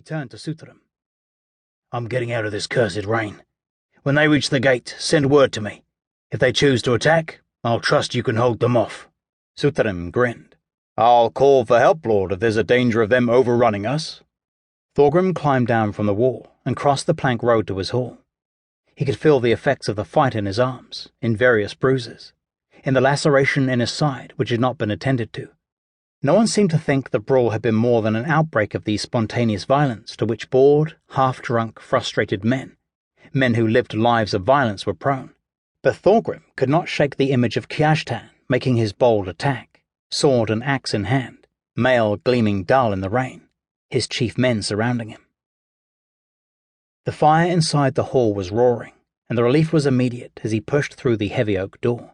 He turned to Thorgrim. "I'm getting out of this cursed rain. When they reach the gate, send word to me. If they choose to attack, I'll trust you can hold them off." Thorgrim grinned. "I'll call for help, Lord, if there's a danger of them overrunning us." Thorgrim climbed down from the wall and crossed the plank road to his hall. He could feel the effects of the fight in his arms, in various bruises, in the laceration in his side which had not been attended to. No one seemed to think the brawl had been more than an outbreak of the spontaneous violence to which bored, half-drunk, frustrated men who lived lives of violence, were prone. But Thorgrim could not shake the image of Kiashtan making his bold attack, sword and axe in hand, mail gleaming dull in the rain, his chief men surrounding him. The fire inside the hall was roaring, and the relief was immediate as he pushed through the heavy oak door.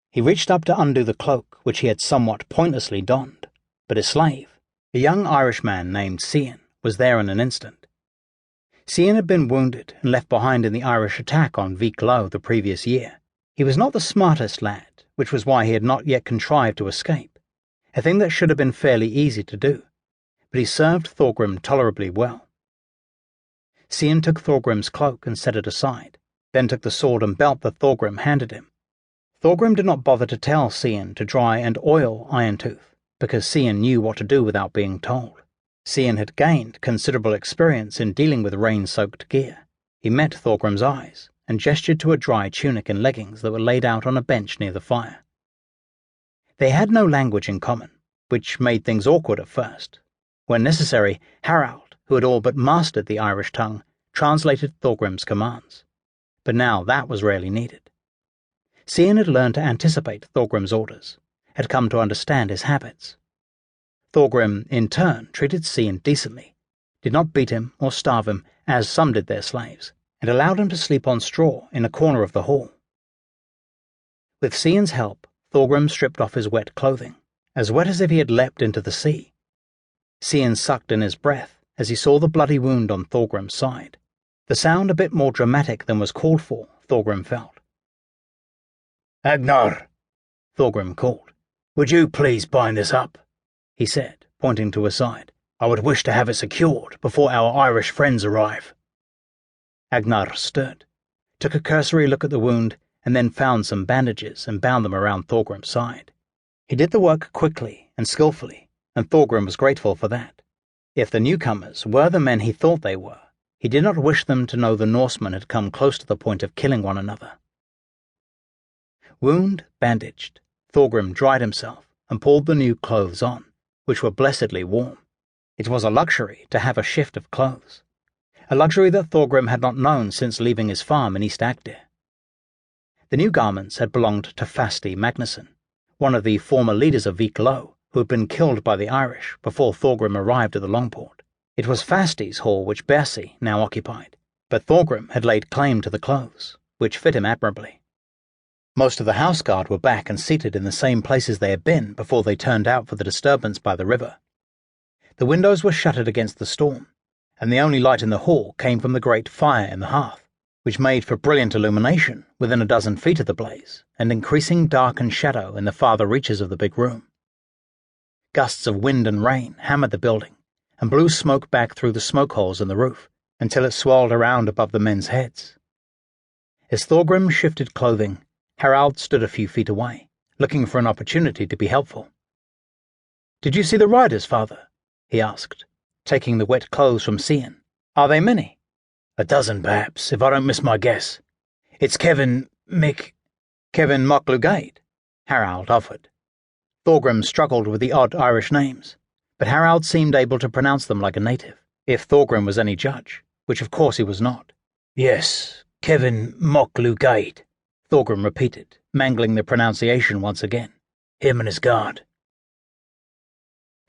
He reached up to undo the cloak which he had somewhat pointlessly donned, but his slave, a young Irishman named Shaun, was there in an instant. Shaun had been wounded and left behind in the Irish attack on Vik-lo the previous year. He was not the smartest lad, which was why he had not yet contrived to escape, a thing that should have been fairly easy to do, but he served Thorgrim tolerably well. Shaun took Thorgrim's cloak and set it aside, then took the sword and belt that Thorgrim handed him. Thorgrim did not bother to tell Shaun to dry and oil Irontooth, because Shaun knew what to do without being told. Shaun had gained considerable experience in dealing with rain-soaked gear. He met Thorgrim's eyes and gestured to a dry tunic and leggings that were laid out on a bench near the fire. They had no language in common, which made things awkward at first. When necessary, Harald, who had all but mastered the Irish tongue, translated Thorgrim's commands. But now that was rarely needed. Shaun had learned to anticipate Thorgrim's orders, had come to understand his habits. Thorgrim, in turn, treated Shaun decently, did not beat him or starve him, as some did their slaves, and allowed him to sleep on straw in a corner of the hall. With Shaun's help, Thorgrim stripped off his wet clothing, as wet as if he had leapt into the sea. Shaun sucked in his breath as he saw the bloody wound on Thorgrim's side, the sound a bit more dramatic than was called for, Thorgrim felt. "Agnar," Thorgrim called, "would you please bind this up?" he said, pointing to his side. "I would wish to have it secured before our Irish friends arrive." Agnar stood, took a cursory look at the wound, and then found some bandages and bound them around Thorgrim's side. He did the work quickly and skillfully, and Thorgrim was grateful for that. If the newcomers were the men he thought they were, he did not wish them to know the Norsemen had come close to the point of killing one another. Wound bandaged, Thorgrim dried himself and pulled the new clothes on, which were blessedly warm. It was a luxury to have a shift of clothes, a luxury that Thorgrim had not known since leaving his farm in East Agder. The new garments had belonged to Fasti Magnusson, one of the former leaders of Vik-lo, who had been killed by the Irish before Thorgrim arrived at the Longport. It was Fasti's hall which Bersi now occupied, but Thorgrim had laid claim to the clothes, which fit him admirably. Most of the houseguard were back and seated in the same places they had been before they turned out for the disturbance by the river. The windows were shuttered against the storm, and the only light in the hall came from the great fire in the hearth, which made for brilliant illumination within a dozen feet of the blaze, and increasing dark and shadow in the farther reaches of the big room. Gusts of wind and rain hammered the building, and blew smoke back through the smoke holes in the roof, until it swirled around above the men's heads. As Thorgrim shifted clothing, Harald stood a few feet away, looking for an opportunity to be helpful. "Did you see the riders, father?" he asked, taking the wet clothes from Shaun. "Are they many?" "A dozen, perhaps, if I don't miss my guess. It's Kevin Mocklugate," Harald offered. Thorgrim struggled with the odd Irish names, but Harald seemed able to pronounce them like a native, if Thorgrim was any judge, which of course he was not. "Yes, Kevin Mocklugate," Thorgrim repeated, mangling the pronunciation once again. "Him and his guard."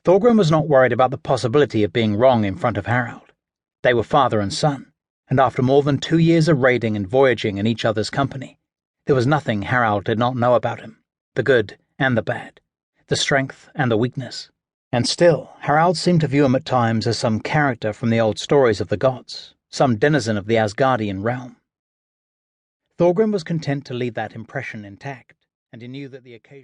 Thorgrim was not worried about the possibility of being wrong in front of Harald. They were father and son, and after more than 2 years of raiding and voyaging in each other's company, there was nothing Harald did not know about him, the good and the bad, the strength and the weakness. And still, Harald seemed to view him at times as some character from the old stories of the gods, some denizen of the Asgardian realm. Thorgrim was content to leave that impression intact, and he knew that the occasion